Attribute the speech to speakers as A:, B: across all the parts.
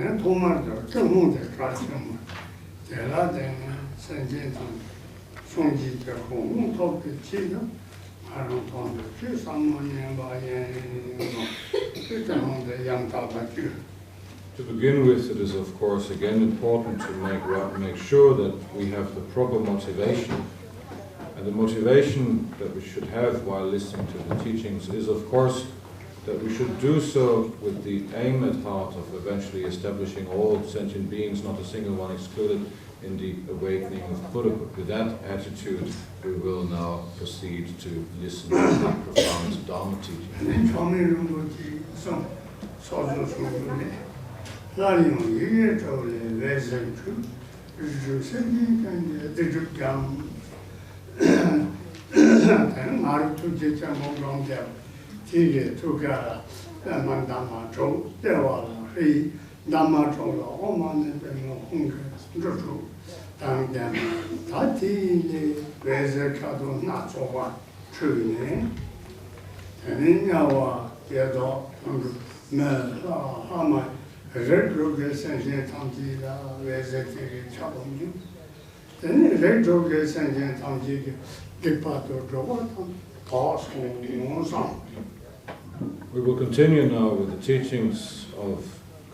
A: then tomato, the classroom. The Latin, Saint Gentle, Songi, the home, talk the children. I don't want to choose someone by the young Tabaki.
B: To begin with, it is of course again important to make sure that we have the proper motivation. And the motivation that we should have while listening to the teachings is of course that we should do so with the aim at heart of eventually establishing all sentient beings, not a single one excluded, in the awakening of Buddhahood. With that attitude, we will now proceed to listen to the profound Dharma teaching. We will continue now with the teachings of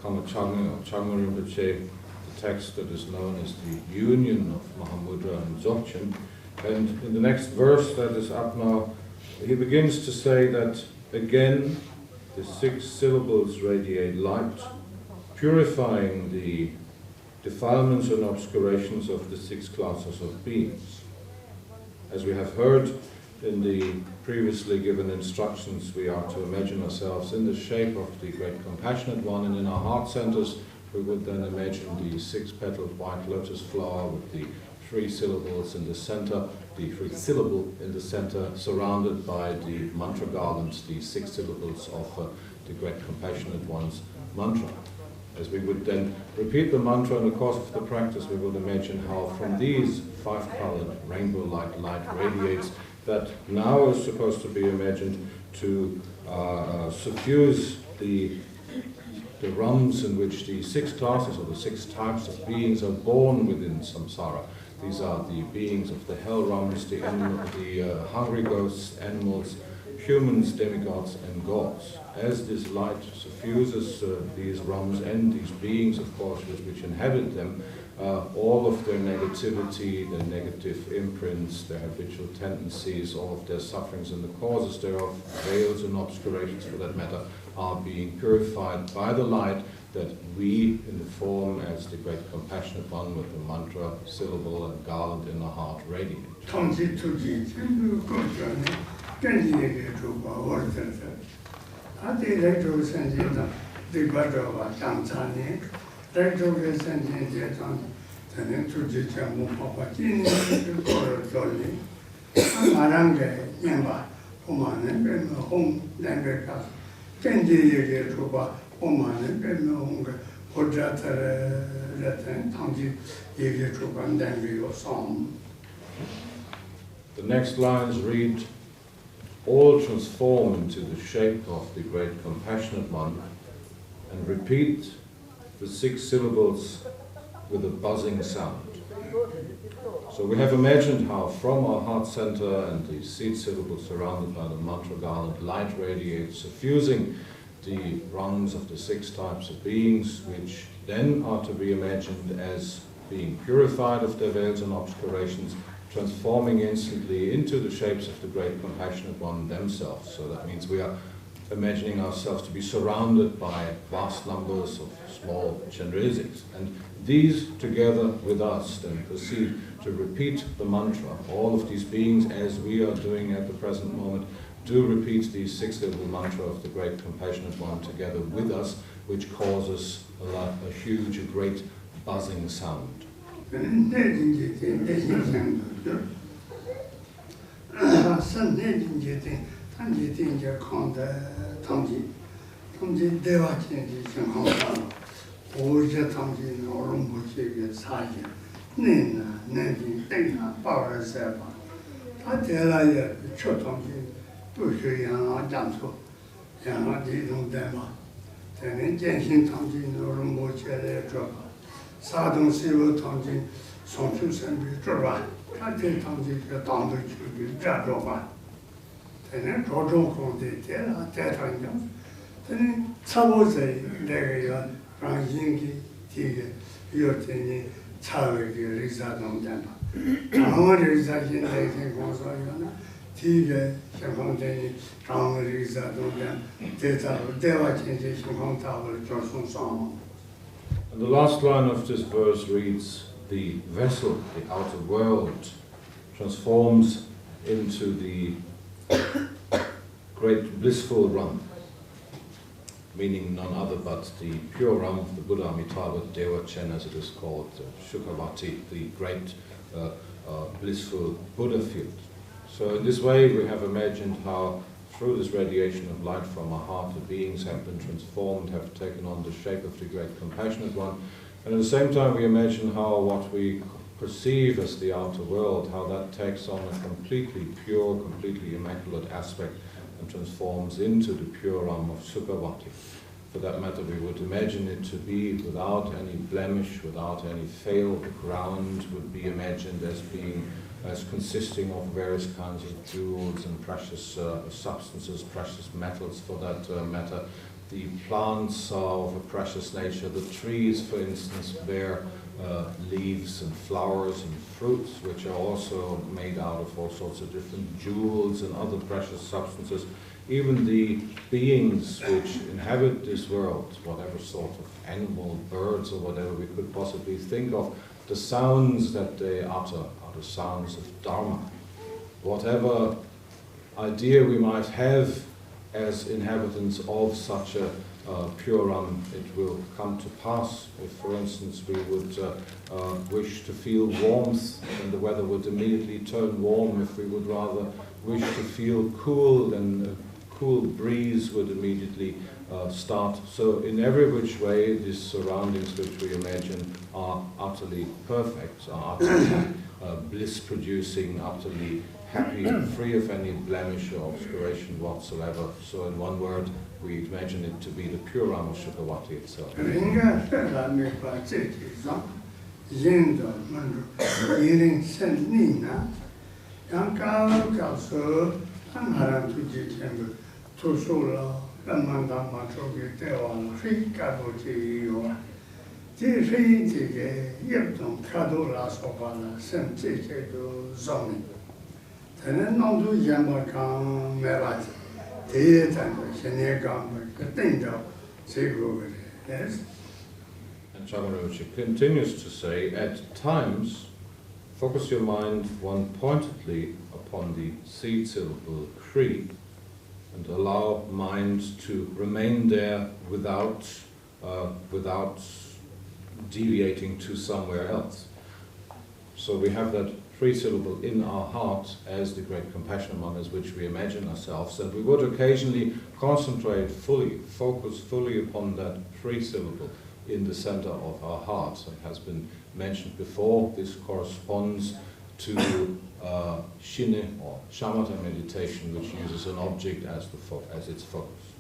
B: Kamachanga or Changma Rinpoche, the text that is known as the Union of Mahamudra and Dzogchen. And in the next verse that is up now, he begins to say that again the 6 syllables radiate light, purifying the defilements and obscurations of the 6 classes of beings. As we have heard in the previously given instructions, we are to imagine ourselves in the shape of the Great Compassionate One, and in our heart centers we would then imagine the 6-petaled white lotus flower with the 3 syllables in the center, the 3 syllable in the center, surrounded by the mantra garlands, the 6 syllables of the Great Compassionate One's mantra. As we would then repeat the mantra in the course of the practice, we would imagine how from these 5-colored rainbow-like light radiates that now is supposed to be imagined to suffuse the realms in which the 6 classes or the 6 types of beings are born within samsara. These are the beings of the hell realms, the hungry ghosts, animals, humans, demigods, and gods. As this light suffuses these realms and these beings, of course, which inhabit them, all of their negativity, their negative imprints, their habitual tendencies, all of their sufferings and the causes thereof, veils and obscurations for that matter, are being purified by the light that we, in the form as the Great Compassionate One with the mantra, syllable and garland in our heart, radiate. The next lines read, all transform into the shape of the Great Compassionate One and repeat the 6 syllables with a buzzing sound. So we have imagined how from our heart center and the seed syllables surrounded by the mantra garland, light radiates, suffusing the rungs of the 6 types of beings, which then are to be imagined as being purified of their veils and obscurations, transforming instantly into the shapes of the Great Compassionate One themselves. So that means we are imagining ourselves to be surrounded by vast numbers of small Chenrezigs. And these, together with us, then proceed to repeat the mantra. All of these beings, as we are doing at the present moment, do repeat the 6-syllable mantra of the Great Compassionate One together with us, which causes a huge, a great buzzing sound.
A: Rinpoche Tele Drop, Sadon Sivo Tongi, Sonchus and Drova, Tate Tongi, the Tondo Chubi, Drova. Then Rojo Conde, Tetangam, then Saboze, Lega, Rangingi, Tige, Yotini, Tawiki, Rizadon Dana. Our Rizadin, they can go Tige, Shamontani, Ram Rizadon Dana, Devachen, Sukhavati, Johnson Song.
B: And the last line of this verse reads, the vessel, the outer world, transforms into the great blissful Ram, meaning none other but the pure Ram of the Buddha Amitabha, Devachen as it is called, Sukhavati, the great blissful Buddha field. So in this way we have imagined how through this radiation of light from our heart the beings have been transformed, have taken on the shape of the great compassionate one, and at the same time we imagine how what we perceive as the outer world, how that takes on a completely pure, completely immaculate aspect and transforms into the pure Ram of Sukhavati. For that matter, we would imagine it to be without any blemish, without any fail. The ground would be imagined as consisting of various kinds of jewels and precious substances, precious metals for that matter. The plants are of a precious nature. The trees, for instance, bear leaves and flowers and fruits, which are also made out of all sorts of different jewels and other precious substances. Even the beings which inhabit this world, whatever sort of animal, birds or whatever we could possibly think of, the sounds that they utter are the sounds of Dharma. Whatever idea we might have as inhabitants of such a pure Ram, it will come to pass. If, for instance, we would wish to feel warmth, then the weather would immediately turn warm. If we would rather wish to feel cool, then a cool breeze would immediately start. So in every which way, these surroundings which we imagine are utterly perfect, are utterly bliss-producing, utterly happy, free of any blemish or obscuration whatsoever. So in one word, we imagine it to be the pure Ram of Sukhavati itself. And Chenrezig continues to say, at times, focus your mind one pointedly upon the seed syllable Kri, and allow mind to remain there without deviating to somewhere else. So we have that Kri syllable in our heart as the great compassion one as which we imagine ourselves, and we would occasionally concentrate fully, focus fully upon that Kri syllable in the center of our hearts. It has been mentioned before, this corresponds to Shine or Shamatha meditation, which uses an object as its focus.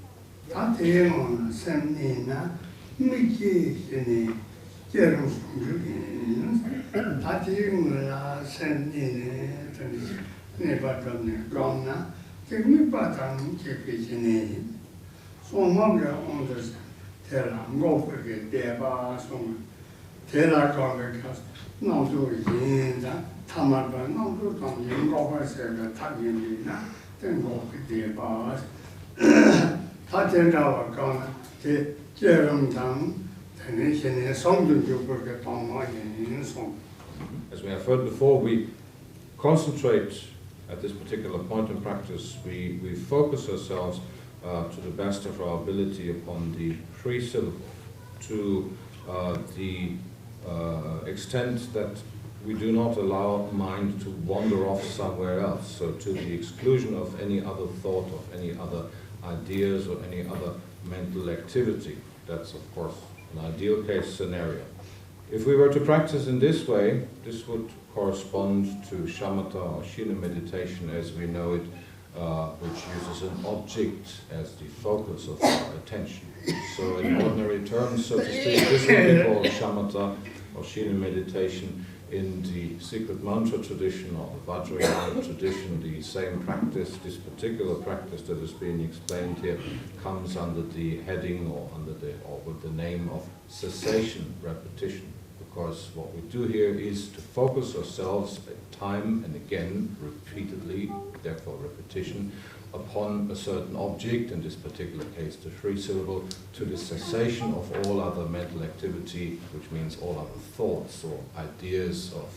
B: As we have heard before, we concentrate at this particular point in practice, we focus ourselves to the best of our ability upon the Kri syllable, to the extent that we do not allow mind to wander off somewhere else, so to the exclusion of any other thought, of any other ideas or any other mental activity. That's, of course, an ideal case scenario. If we were to practice in this way, this would correspond to shamatha or shina meditation as we know it which uses an object as the focus of our attention. So in ordinary terms, so to speak, this would be called shamatha or shina meditation. In the secret mantra tradition or the Vajrayana tradition, the same practice, this particular practice that is being explained here, comes under the heading or with the name of cessation repetition. Because what we do here is to focus ourselves time and again, repeatedly, therefore repetition, upon a certain object, in this particular case the 3 syllable, to the cessation of all other mental activity, which means all other thoughts or ideas of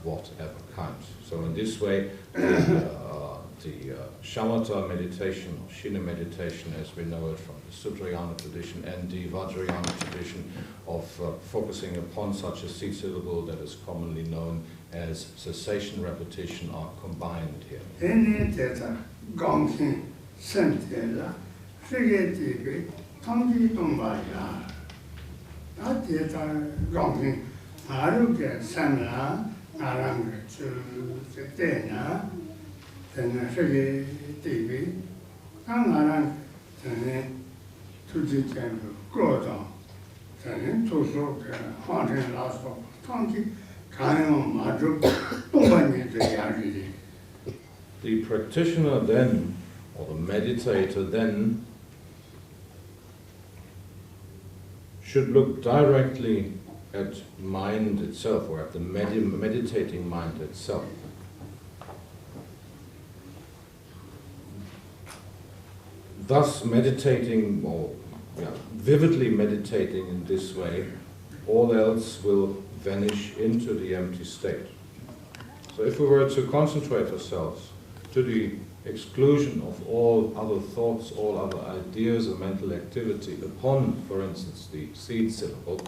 B: whatever kind. So in this way, the shamatha meditation, or shina meditation as we know it from the Sutrayana tradition and the Vajrayana tradition of focusing upon such a seed syllable that is commonly known as cessation repetition are combined here. The practitioner then, or the meditator then, should look directly at mind itself, or at the meditating mind itself. Thus meditating, or vividly meditating in this way, all else will vanish into the empty state. So if we were to concentrate ourselves to the exclusion of all other thoughts, all other ideas or mental activity upon, for instance, the seed syllable,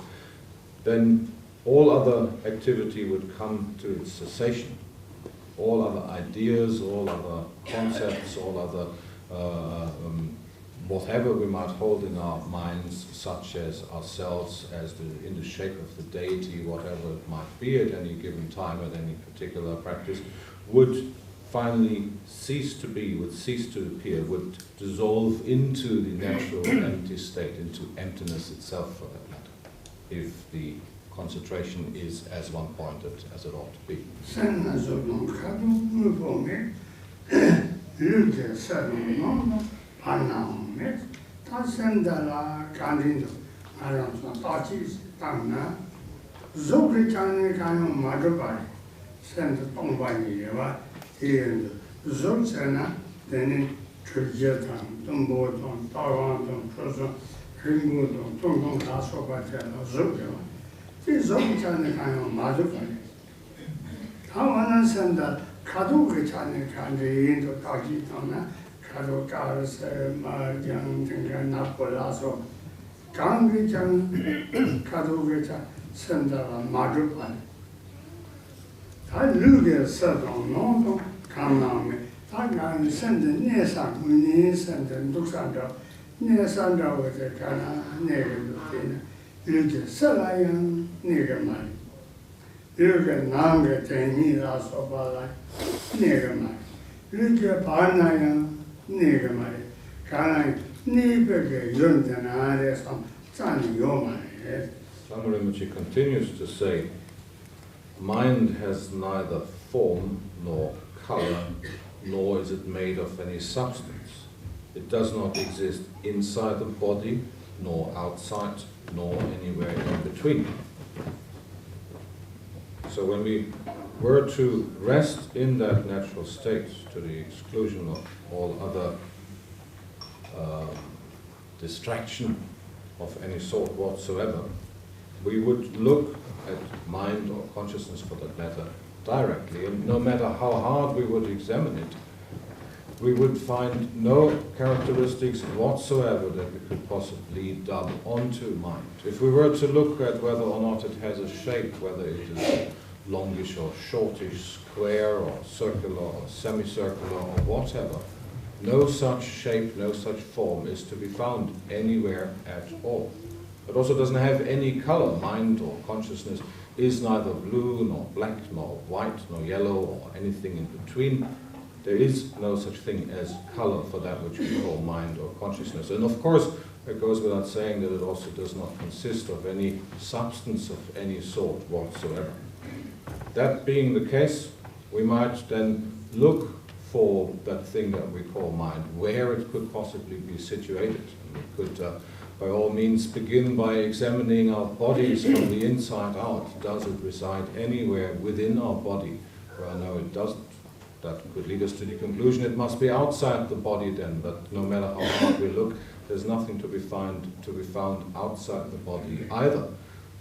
B: then all other activity would come to its cessation. All other ideas, all other concepts, all other whatever we might hold in our minds, such as ourselves, as in the shape of the deity, whatever it might be at any given time, at any particular practice, would finally cease to be, would cease to appear, would dissolve into the natural empty state, into emptiness itself for that matter, if the concentration is as one pointed as it ought to be. Rinpoche continues to say, mind has neither form nor color, nor is it made of any substance. It does not exist inside the body, nor outside, nor anywhere in between. So when we were to rest in that natural state, to the exclusion of all other distraction of any sort whatsoever, we would look at mind or consciousness for that matter directly, and no matter how hard we would examine it, we would find no characteristics whatsoever that we could possibly dub onto mind. If we were to look at whether or not it has a shape, whether it is longish or shortish, square or circular or semicircular or whatever, no such shape, no such form is to be found anywhere at all. It also doesn't have any color. Mind or consciousness is neither blue nor black nor white nor yellow or anything in between. there is no such thing as color for that which we call mind or consciousness. And of course, it goes without saying that it also does not consist of any substance of any sort whatsoever. That being the case, we might then look for that thing that we call mind, where it could possibly be situated. And we could, by all means, begin by examining our bodies from the inside out. Does it reside anywhere within our body? Well, no, it doesn't. That could lead us to the conclusion it must be outside the body then, but no matter how hard we look, there's nothing to be found outside the body either.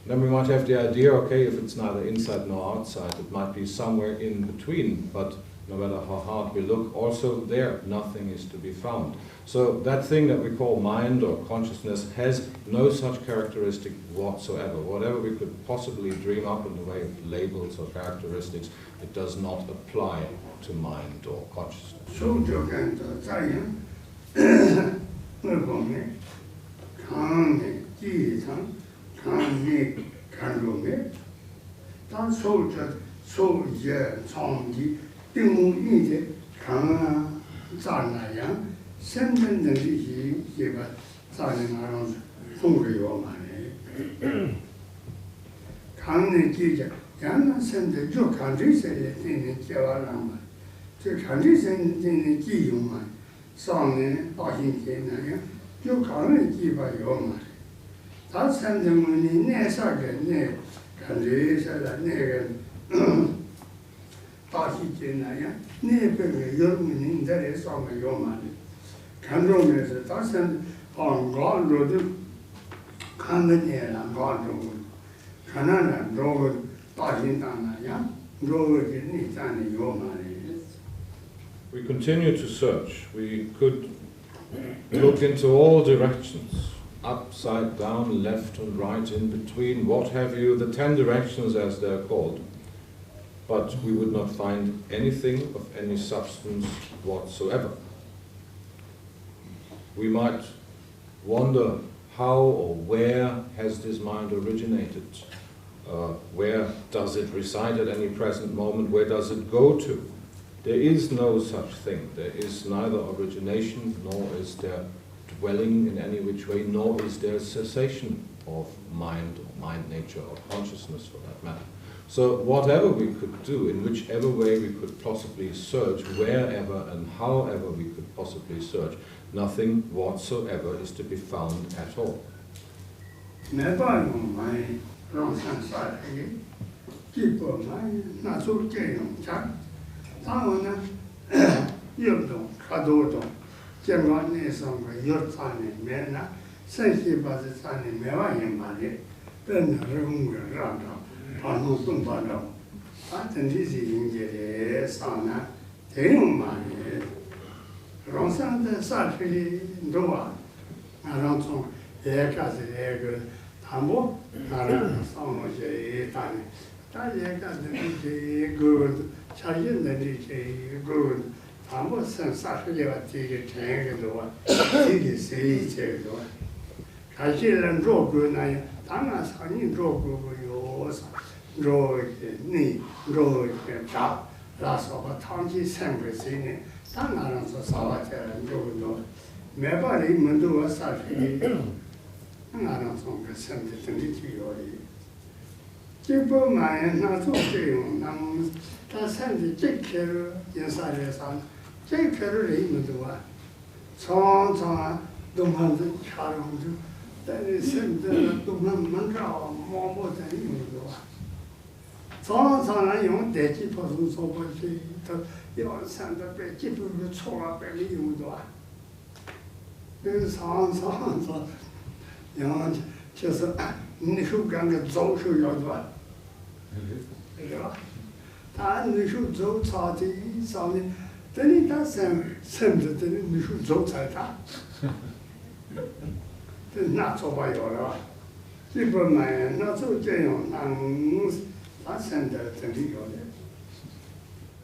B: Then we might have the idea, okay, if it's neither inside nor outside, it might be somewhere in between, but no matter how hard we look, also there, nothing is to be found. So that thing that we call mind or consciousness has no such characteristic whatsoever. Whatever we could possibly dream up in the way of labels or characteristics, it does not apply to mind or consciousness. We continue to search. We could look into all directions, upside down, left and right, in between, what have you, the 10 directions as they're called. But we would not find anything of any substance whatsoever. We might wonder how or where has this mind originated? Where does it reside at any present moment? Where does it go to? There is no such thing. There is neither origination, nor is there dwelling in any which way, nor is there cessation of mind or mind nature or consciousness for that matter. So whatever we could do, in whichever way we could possibly search, wherever and however we could possibly search, nothing whatsoever is to be found at all.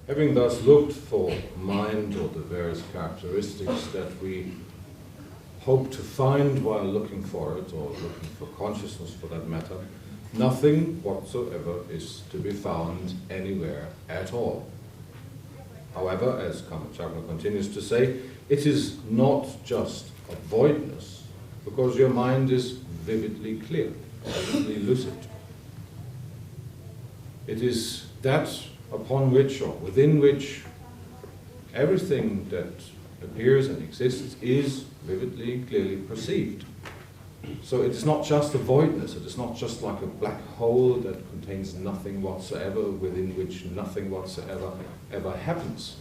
B: Having thus looked for mind or the various characteristics that we hope to find while looking for it, or looking for consciousness for that matter, nothing whatsoever is to be found anywhere at all. However, as Kamachakra continues to say, it is not just a voidness, because your mind is vividly clear, vividly lucid. It is that upon which, or within which, everything that appears and exists is vividly, clearly perceived. So it is not just a voidness, it is not just like a black hole that contains nothing whatsoever, within which nothing whatsoever ever happens.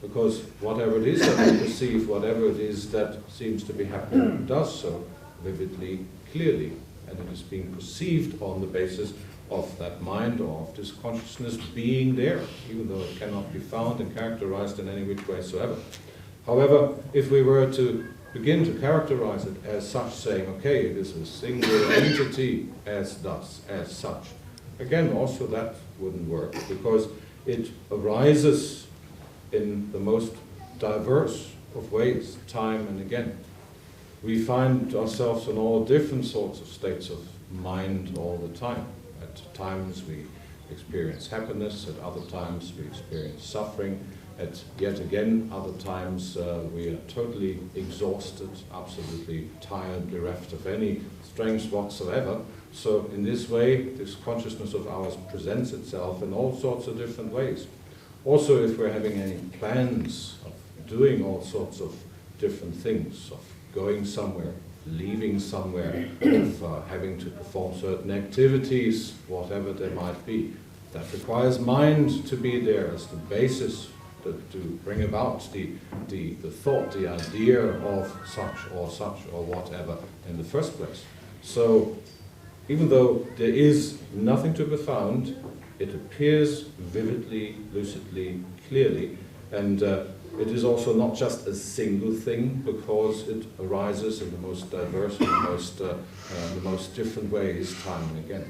B: Because whatever it is that we perceive, whatever it is that seems to be happening, does so vividly, clearly, and it is being perceived on the basis of that mind or of this consciousness being there, even though it cannot be found and characterized in any which way soever. However, if we were to begin to characterize it as such, saying, okay, it is a single entity as thus, as such, again, also that wouldn't work, because it arises in the most diverse of ways, time and again. We find ourselves in all different sorts of states of mind all the time. At times we experience happiness, at other times we experience suffering, at yet again other times we are totally exhausted, absolutely tired, bereft of any strength whatsoever. So in this way, this consciousness of ours presents itself in all sorts of different ways. Also, if we're having any plans of doing all sorts of different things, of going somewhere, leaving somewhere, of having to perform certain activities, whatever they might be, that requires mind to be there as the basis to bring about the thought, the idea of such or whatever in the first place. So, even though there is nothing to be found, it appears vividly, lucidly, clearly, and it is also not just a single thing, because it arises in the most diverse and the most different ways, time and again.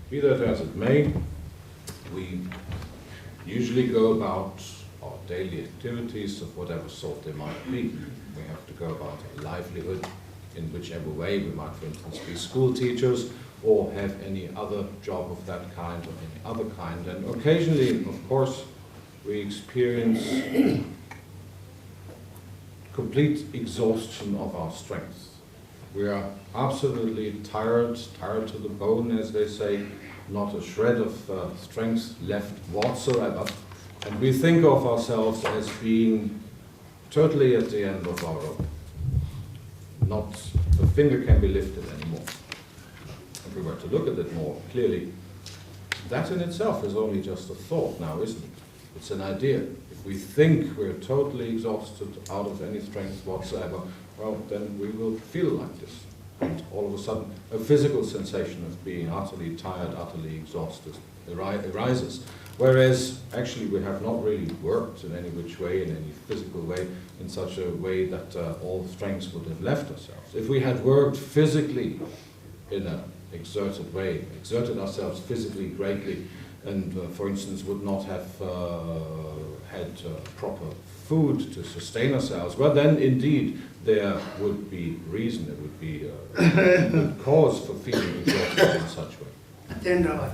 B: Be that as it may, we usually go about our daily activities of whatever sort they might be. We have to go about our livelihood in whichever way. We might, for instance, be school teachers or have any other job of that kind or any other kind. And occasionally, of course, we experience complete exhaustion of our strength. We are absolutely tired to the bone, as they say, not a shred of strength left whatsoever. And we think of ourselves as being totally at the end of our rope. Not a finger can be lifted anymore. If we were to look at it more clearly, that in itself is only just a thought now, isn't it? It's an idea. If we think we're totally exhausted, out of any strength whatsoever, well, then we will feel like this. And all of a sudden, a physical sensation of being utterly tired, utterly exhausted arises. Whereas, actually, we have not really worked in any which way, in any physical way, in such a way that all strengths would have left ourselves. If we had worked physically in an exerted way, exerted ourselves physically greatly, and for instance, would not have had proper food to sustain ourselves, well then indeed there would be reason, there would be a good cause for feeling exhausted in such way.
A: Tenga,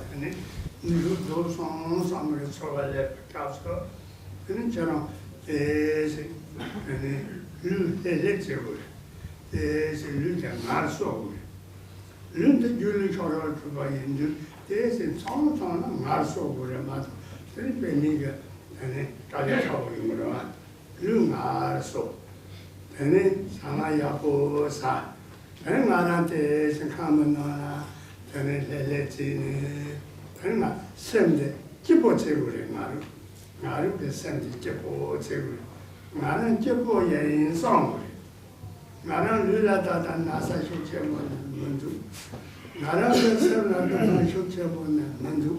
A: those songs, I'm going to throw a left castle, and general is electrical, is a little marso. Lunde Julie Chorol to buy in, there's in some marso, but very big and Kaliako, Lungarso. And then Samayapo sa, and Marante and Kamana, and then let's in, and send the Chipo Teguri, Maru, the send the Chipo Teguri, Maran Chipo in song. Maran Lula and Nasa Shuchemon Mundu, Maran Sella Shuchemon Mundu,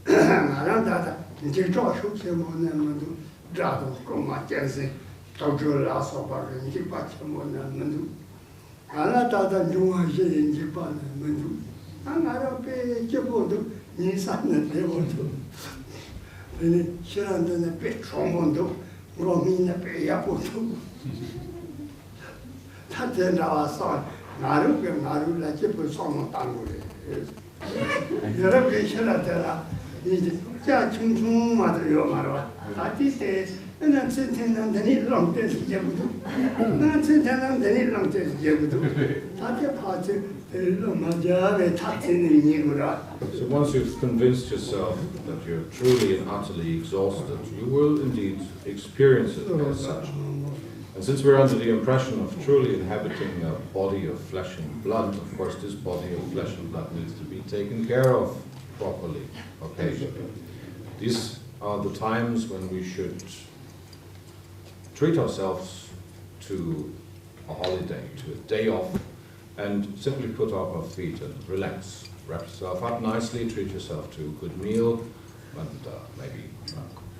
A: Maran Data, Jito Shuchemon Mundu, Drado, Coma Jersey. Tojo last of our Jipachamon and Mandu. Anata Juma in Japan and Mandu. And I don't pay Jabodo, Nisan and Devoto. When Shiran and a bit Tromondo, Romina pay Yapoto. That then our son, Naru and Naru like Jipu Song Tango. The reputation at the Jachum Madrio, that is. And I'm sitting on the need long test Yabudu. I'm sitting on the need long test Yabudu. That's a party, Majave, Tatin in Yigura.
B: So once you've convinced yourself that you're truly and utterly exhausted, you will indeed experience it as such. And since we're under the impression of truly inhabiting a body of flesh and blood, of course this body of flesh and blood needs to be taken care of properly, occasionally. These are the times when we should treat ourselves to a holiday, to a day off, and simply put up our feet and relax. Wrap yourself up nicely, treat yourself to a good meal, and maybe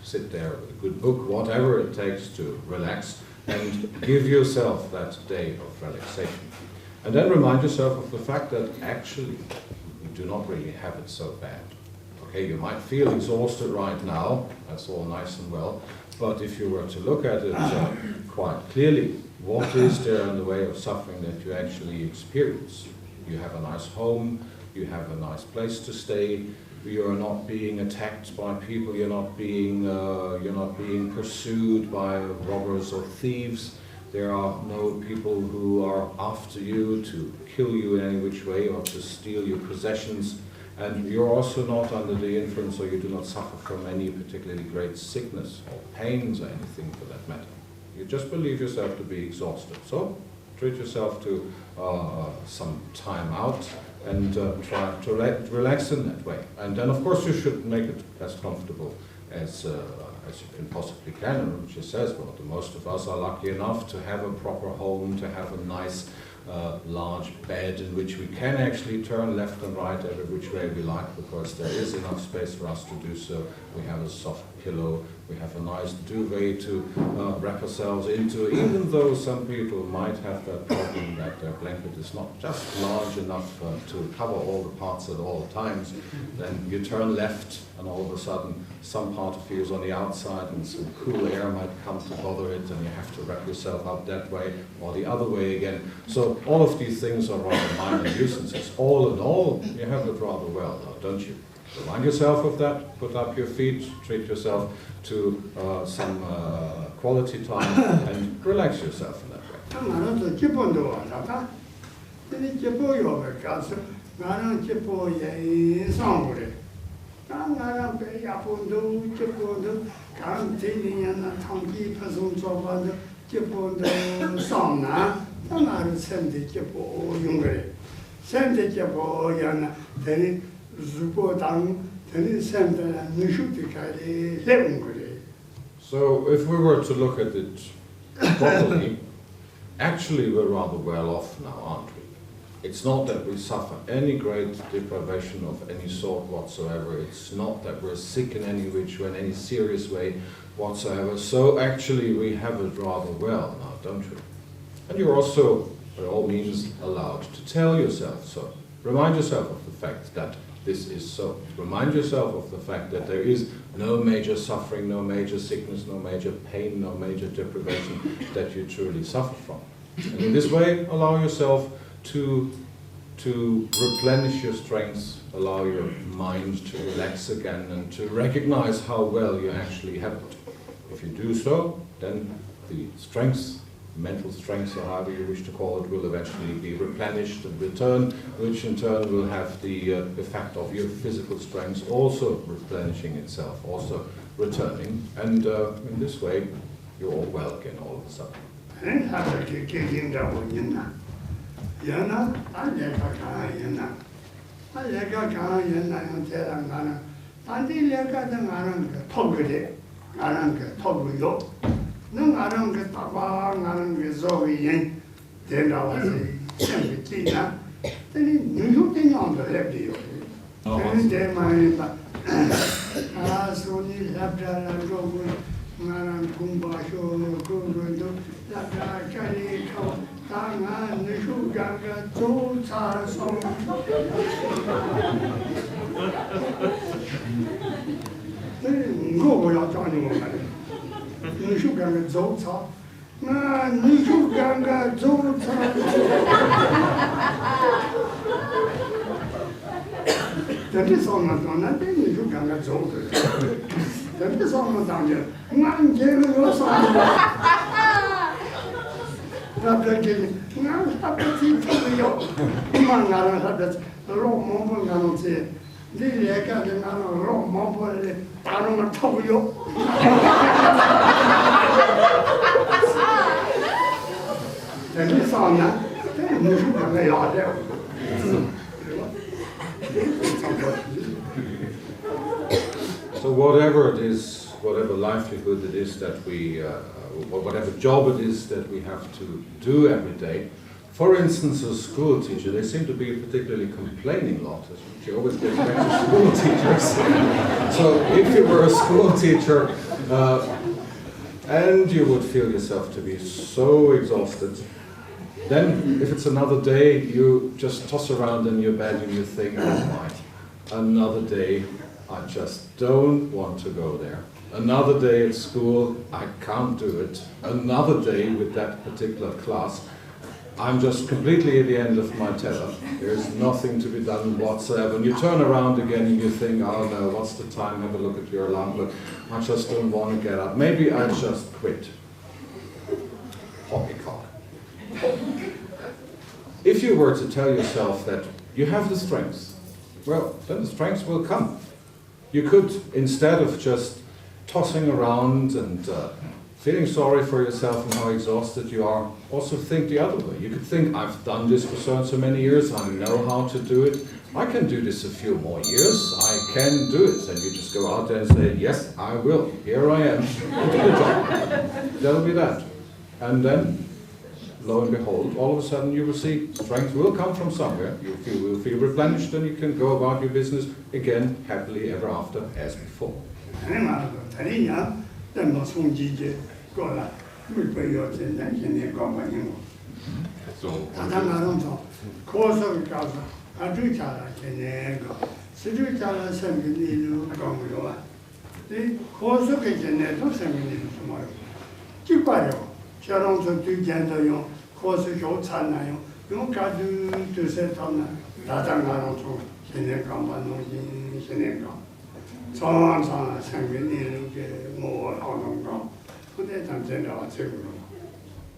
B: sit there with a good book, whatever it takes to relax, and give yourself that day of relaxation. And then remind yourself of the fact that actually you do not really have it so bad. Okay, you might feel exhausted right now, that's all nice and well, but if you were to look at it quite clearly, what is there in the way of suffering that you actually experience? You have a nice home, you have a nice place to stay, you are not being attacked by people, you're not being pursued by robbers or thieves. There are no people who are after you to kill you in any which way or to steal your possessions. And you're also not under the influence, or you do not suffer from any particularly great sickness or pains or anything for that matter. You just believe yourself to be exhausted. So treat yourself to some time out and try to relax in that way. And then of course you should make it as comfortable as you can possibly can. And Rinpoche says, well, the most of us are lucky enough to have a proper home, to have a nice large bed in which we can actually turn left and right every which way we like, because there is enough space for us to do so. We have a soft pillow, we have a nice duvet to wrap ourselves into, even though some people might have that problem that their blanket is not just large enough to cover all the parts at all times. Then you turn left and all of a sudden some part of you is on the outside and some cool air might come to bother it, and you have to wrap yourself up that way or the other way again. So all of these things are rather minor nuisances. All in all, you have it rather well now, don't you? Remind yourself of that, put up your feet, treat yourself to some quality time and relax yourself in that way. So if we were to look at it properly, actually we're rather well off now, aren't we? It's not that we suffer any great deprivation of any sort whatsoever. It's not that we're sick in any which way, in any serious way whatsoever. So actually we have it rather well now, don't we? And you're also, by all means, allowed to tell yourself so. Remind yourself of the fact that this is so. Remind yourself of the fact that there is no major suffering, no major sickness, no major pain, no major deprivation that you truly suffer from. And in this way, allow yourself to replenish your strengths, allow your mind to relax again and to recognize how well you actually have it. If you do so, then the strengths, mental strengths or however you wish to call it, will eventually be replenished and return, which in turn will have the effect of your physical strengths also replenishing itself, also returning, and in this way you're all well again all of a sudden.
A: Nung arang ke tabang arang ke zoe yen den da wa se chen ke ti na teni nyu tin yang de le di yo teni de mai ba a so ni la da la ro gu ngarang kum ba sho ko ro do la da cha ni ko ta nga ni shu ga ga zo cha so teni ngo bo ya cha ni mo ma你说干个走草，那你说干个走草，这里上么当然对你说干个走草，这里上么当然，俺这个有啥？那这个，俺他不去偷有，俺俺他这老毛不俺弄去。你来干的那种老毛不的，打那么偷油。在你上呢，这你是干个啥的？So
B: whatever it is, whatever livelihood it is that we, or whatever job it is that we have to do every day. For instance, a school teacher, they seem to be a particularly complaining lot. You always get back to school teachers. So if you were a school teacher and you would feel yourself to be so exhausted, then if it's another day, you just toss around in your bed and you think, oh my, another day, I just don't want to go there. Another day at school, I can't do it. Another day with that particular class, I'm just completely at the end of my tether. There's nothing to be done whatsoever. And you turn around again and you think, oh no, what's the time? Have a look at your alarm clock. I just don't want to get up. Maybe I just quit. Poppycock. If you were to tell yourself that you have the strength, well, then the strength will come. You could, instead of just tossing around and feeling sorry for yourself and how exhausted you are, also think the other way. You could think, I've done this for so and so many years, I know how to do it, I can do this a few more years, I can do it. And you just go out there and say, yes, I will, here I am, do the job. That'll be that. And then, lo and behold, all of a sudden you will see strength will come from somewhere, you will feel replenished and you can go about your business again, happily ever after, as before.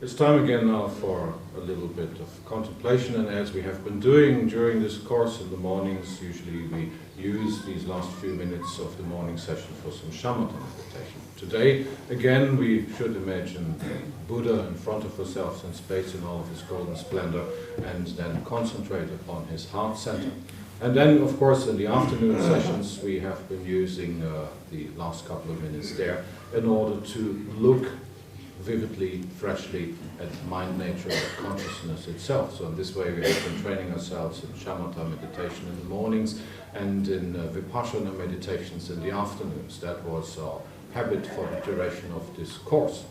B: It's time again now for a little bit of contemplation, and as we have been doing during this course in the mornings, usually we use these last few minutes of the morning session for some shamatha meditation. Today, again, we should imagine Buddha in front of ourselves in space in all of his golden splendor, and then concentrate upon his heart center. And then, of course, in the afternoon sessions, we have been using the last couple of minutes there in order to look vividly, freshly at mind nature of consciousness itself. So in this way we have been training ourselves in shamatha meditation in the mornings and in vipassana meditations in the afternoons. That was our habit for the duration of this course.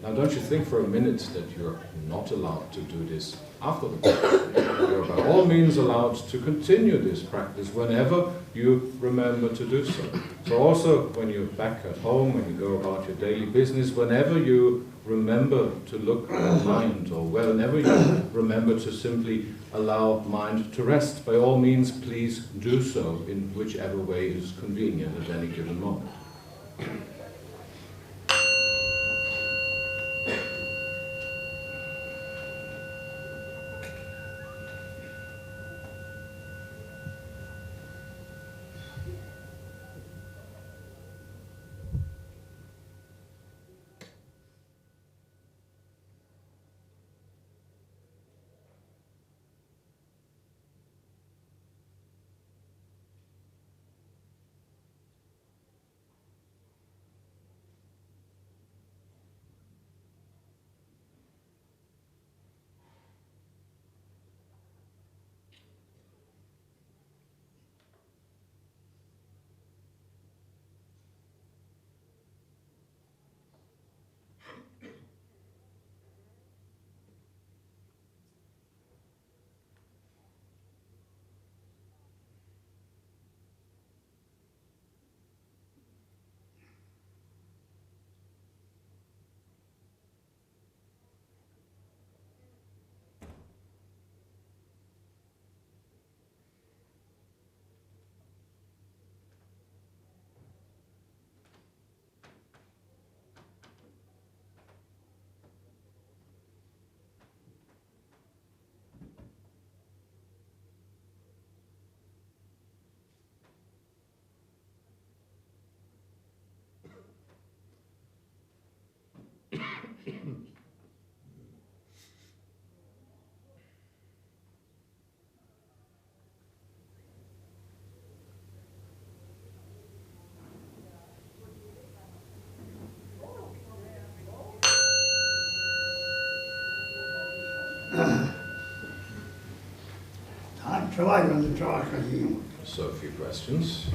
B: Now don't you think for a minute that you're not allowed to do this after the practice. You're by all means allowed to continue this practice whenever you remember to do so. So also when you're back at home, when you go about your daily business, whenever you remember to look at mind, or whenever you remember to simply allow mind to rest, by all means please do so in whichever way is convenient at any given moment.
A: So a few questions.